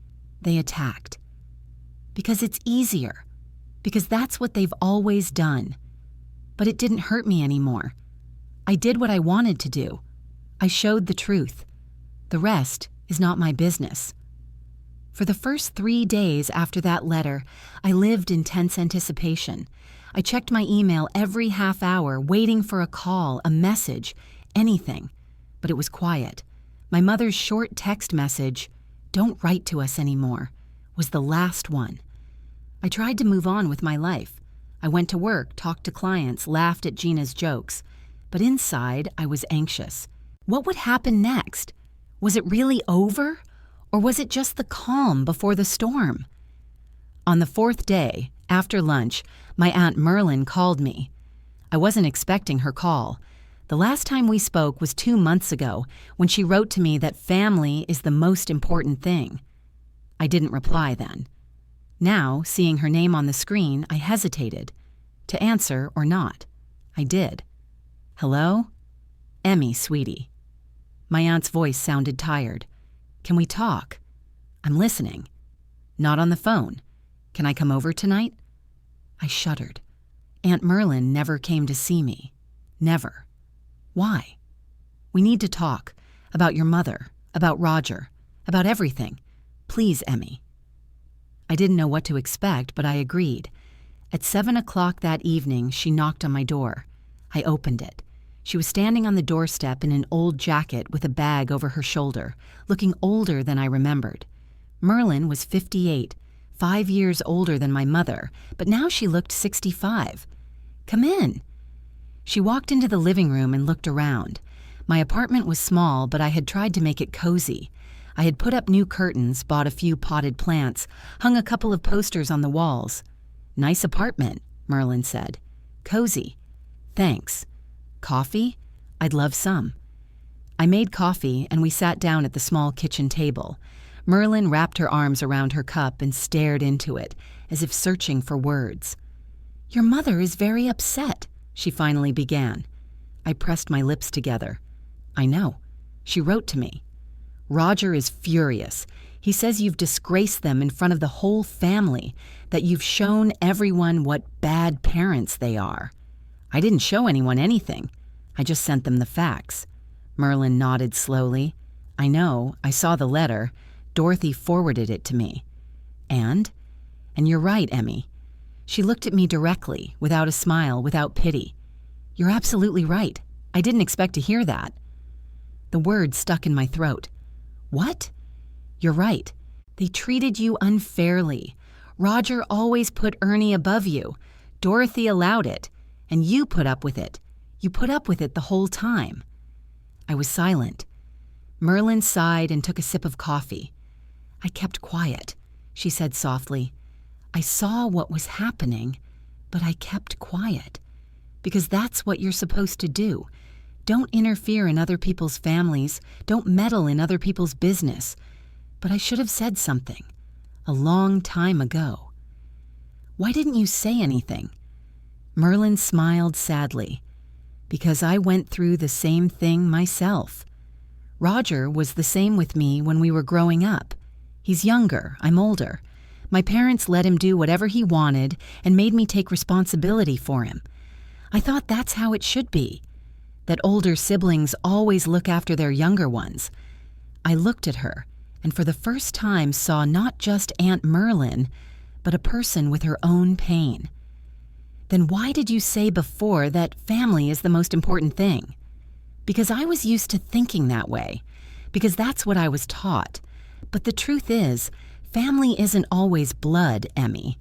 they attacked. Because it's easier. Because that's what they've always done. But it didn't hurt me anymore. I did what I wanted to do. I showed the truth. The rest is not my business. For the first 3 days after that letter, I lived in tense anticipation. I checked my email every half hour, waiting for a call, a message, anything. But it was quiet. My mother's short text message, "Don't write to us anymore," was the last one. I tried to move on with my life. I went to work, talked to clients, laughed at Gina's jokes. But inside, I was anxious. What would happen next? Was it really over? Or was it just the calm before the storm? On the 4th day, after lunch, my Aunt Merlin called me. I wasn't expecting her call. The last time we spoke was 2 months ago, when she wrote to me that family is the most important thing. I didn't reply then. Now, seeing her name on the screen, I hesitated. To answer or not. I did. "Hello? Emmy, sweetie." My aunt's voice sounded tired. "Can we talk?" "I'm listening." "Not on the phone. Can I come over tonight?" I shuddered. Aunt Merlin never came to see me. Never. Why? "We need to talk. About your mother. About Roger. About everything. Please, Emmy." I didn't know what to expect, but I agreed. At 7 o'clock that evening, she knocked on my door. I opened it. She was standing on the doorstep in an old jacket with a bag over her shoulder, looking older than I remembered. Merlin was 58, 5 years older than my mother, but now she looked 65. "Come in." She walked into the living room and looked around. My apartment was small, but I had tried to make it cozy. I had put up new curtains, bought a few potted plants, hung a couple of posters on the walls. "Nice apartment," Merlin said. "Cozy. Thanks. Coffee? I'd love some." I made coffee, and we sat down at the small kitchen table. Merlin wrapped her arms around her cup and stared into it, as if searching for words. "Your mother is very upset," she finally began. I pressed my lips together. "I know. She wrote to me. Roger is furious. He says you've disgraced them in front of the whole family, that you've shown everyone what bad parents they are. I didn't show anyone anything. I just sent them the facts." Merlin nodded slowly. "I know. I saw the letter. Dorothy forwarded it to me." And you're right, Emmy." She looked at me directly, without a smile, without pity. "You're absolutely right. I didn't expect to hear that." The word stuck in my throat. "What?" "You're right. They treated you unfairly. Roger always put Ernie above you. Dorothy allowed it. And you put up with it. You put up with it the whole time." I was silent. Merlin sighed and took a sip of coffee. "I kept quiet," she said softly. "I saw what was happening, but I kept quiet. Because that's what you're supposed to do. Don't interfere in other people's families. Don't meddle in other people's business. But I should have said something. A long time ago." "Why didn't you say anything?" Merlin smiled sadly. "Because I went through the same thing myself. Roger was the same with me when we were growing up. He's younger, I'm older. My parents let him do whatever he wanted and made me take responsibility for him. I thought that's how it should be, that older siblings always look after their younger ones." I looked at her, and for the first time saw not just Aunt Merlin, but a person with her own pain. "Then why did you say before that family is the most important thing?" "Because I was used to thinking that way. Because that's what I was taught. But the truth is, family isn't always blood, Emmy.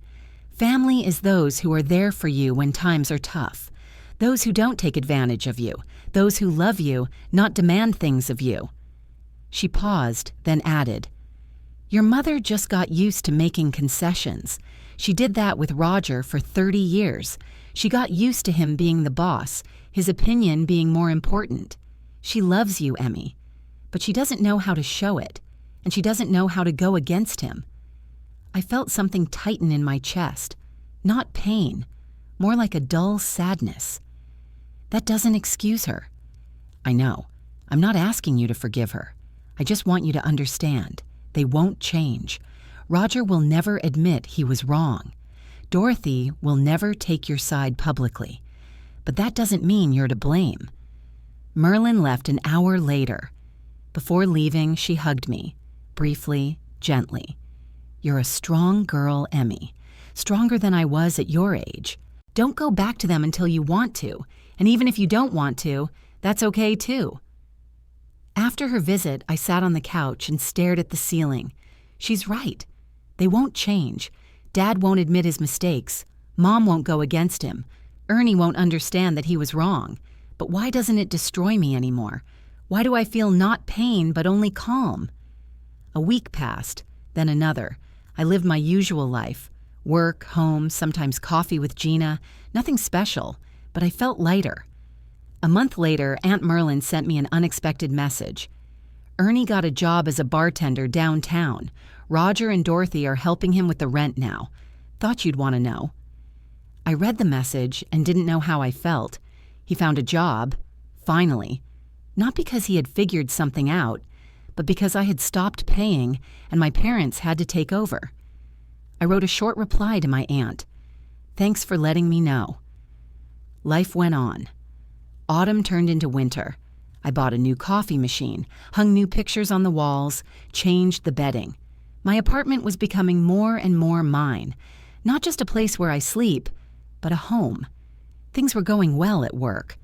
Family is those who are there for you when times are tough. Those who don't take advantage of you. Those who love you, not demand things of you." She paused, then added, "Your mother just got used to making concessions. She did that with Roger for 30 years. She got used to him being the boss, his opinion being more important. She loves you, Emmy, but she doesn't know how to show it, and she doesn't know how to go against him." I felt something tighten in my chest, not pain, more like a dull sadness. That doesn't excuse her. I know. I'm not asking you to forgive her. I just want you to understand. They won't change. Roger will never admit he was wrong. Dorothy will never take your side publicly. But that doesn't mean you're to blame. Merlin left an hour later. Before leaving, she hugged me, briefly, gently. "You're a strong girl, Emmy. Stronger than I was at your age. Don't go back to them until you want to. And even if you don't want to, that's okay too." After her visit, I sat on the couch and stared at the ceiling. She's right. They won't change. Dad won't admit his mistakes. Mom won't go against him. Ernie won't understand that he was wrong. But why doesn't it destroy me anymore? Why do I feel not pain, but only calm? A week passed, then another. I lived my usual life. Work, home, sometimes coffee with Gina. Nothing special, but I felt lighter. A month later, Aunt Merlin sent me an unexpected message. "Ernie got a job as a bartender downtown. Roger and Dorothy are helping him with the rent now. Thought you'd want to know." I read the message and didn't know how I felt. He found a job, finally. Not because he had figured something out, but because I had stopped paying and my parents had to take over. I wrote a short reply to my aunt. "Thanks for letting me know." Life went on. Autumn turned into winter. I bought a new coffee machine, hung new pictures on the walls, changed the bedding. My apartment was becoming more and more mine. Not just a place where I sleep, but a home. Things were going well at work.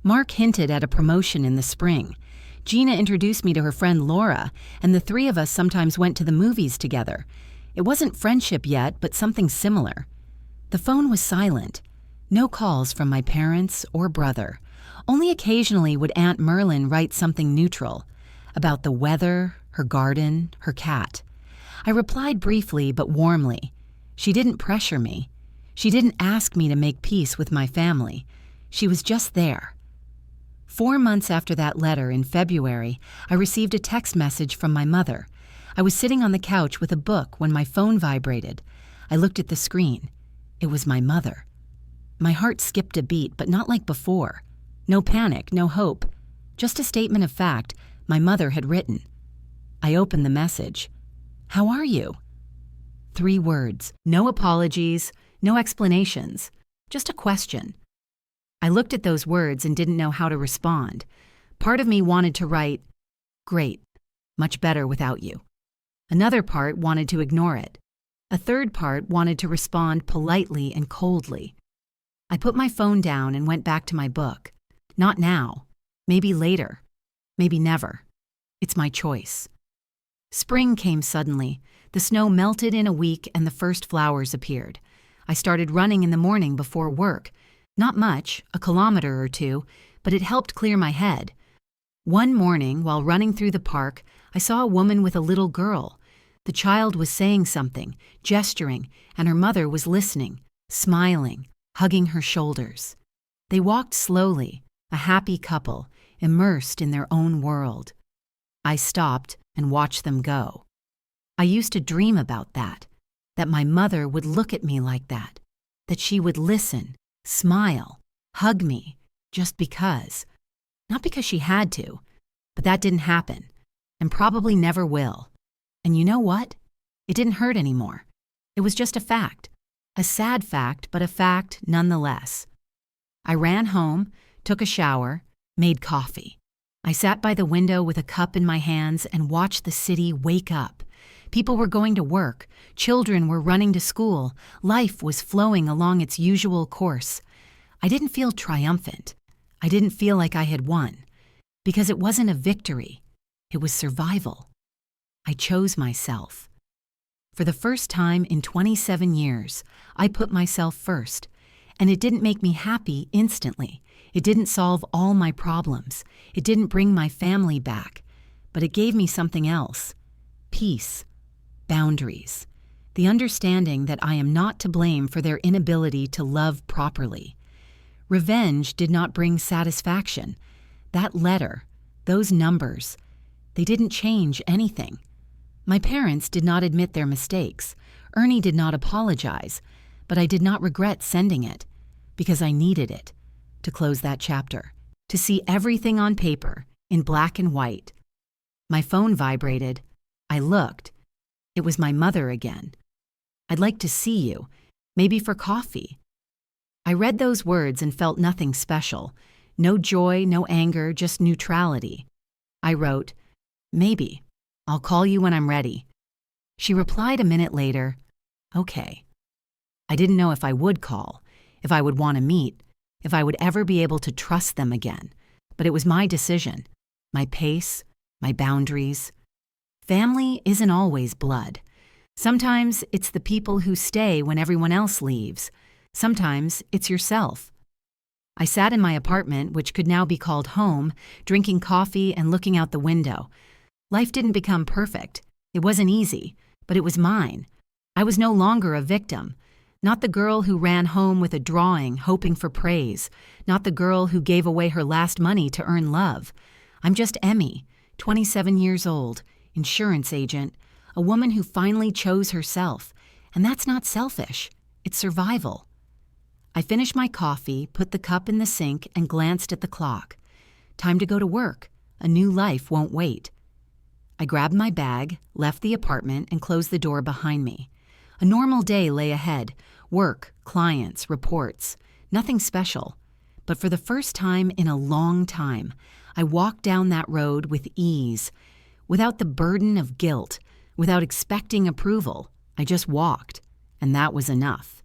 Mark hinted at a promotion in the spring. Gina introduced me to her friend Laura, and the three of us sometimes went to the movies together. It wasn't friendship yet, but something similar. The phone was silent. No calls from my parents or brother. Only occasionally would Aunt Merlin write something neutral, about the weather, her garden, her cat. I replied briefly but warmly. She didn't pressure me. She didn't ask me to make peace with my family. She was just there. 4 months after that letter, in February, I received a text message from my mother. I was sitting on the couch with a book when my phone vibrated. I looked at the screen. It was my mother. My heart skipped a beat, but not like before. No panic, no hope. Just a statement of fact my mother had written. I opened the message. "How are you?" 3 words. No apologies, no explanations. Just a question. I looked at those words and didn't know how to respond. Part of me wanted to write, "Great, much better without you." Another part wanted to ignore it. A third part wanted to respond politely and coldly. I put my phone down and went back to my book. Not now. Maybe later. Maybe never. It's my choice. Spring came suddenly. The snow melted in a week and the first flowers appeared. I started running in the morning before work. Not much, a kilometer or 2, but it helped clear my head. One morning, while running through the park, I saw a woman with a little girl. The child was saying something, gesturing, and her mother was listening, smiling, hugging her shoulders. They walked slowly, a happy couple, immersed in their own world. I stopped and watched them go. I used to dream about that my mother would look at me like that she would listen, smile, hug me, just because. Not because she had to, but that didn't happen, and probably never will. And you know what? It didn't hurt anymore. It was just a fact. A sad fact, but a fact nonetheless. I ran home, took a shower, made coffee. I sat by the window with a cup in my hands and watched the city wake up. People were going to work. Children were running to school. Life was flowing along its usual course. I didn't feel triumphant. I didn't feel like I had won. Because it wasn't a victory. It was survival. I chose myself. For the first time in 27 years, I put myself first. And it didn't make me happy instantly. It didn't solve all my problems. It didn't bring my family back. but it gave me something else. Peace. Boundaries. The understanding that I am not to blame for their inability to love properly. Revenge did not bring satisfaction. That letter, those numbers, they didn't change anything. My parents did not admit their mistakes. Ernie did not apologize, but I did not regret sending it, because I needed it, to close that chapter, to see everything on paper, in black and white. My phone vibrated. I looked. It was my mother again. "I'd like to see you, maybe for coffee." I read those words and felt nothing special. No joy, no anger, just neutrality. I wrote, "Maybe. I'll call you when I'm ready." She replied a minute later, "Okay." I didn't know if I would call, if I would want to meet, if I would ever be able to trust them again, but it was my decision, my pace, my boundaries. Family isn't always blood. Sometimes it's the people who stay when everyone else leaves. Sometimes it's yourself. I sat in my apartment, which could now be called home, drinking coffee and looking out the window. Life didn't become perfect. It wasn't easy, but it was mine. I was no longer a victim. Not the girl who ran home with a drawing, hoping for praise. Not the girl who gave away her last money to earn love. I'm just Emmy, 27 years old, insurance agent, a woman who finally chose herself. And that's not selfish. It's survival. I finished my coffee, put the cup in the sink, and glanced at the clock. Time to go to work. A new life won't wait. I grabbed my bag, left the apartment, and closed the door behind me. A normal day lay ahead. Work, clients, reports. Nothing special. But for the first time in a long time, I walked down that road with ease, without the burden of guilt, without expecting approval. I just walked, and that was enough.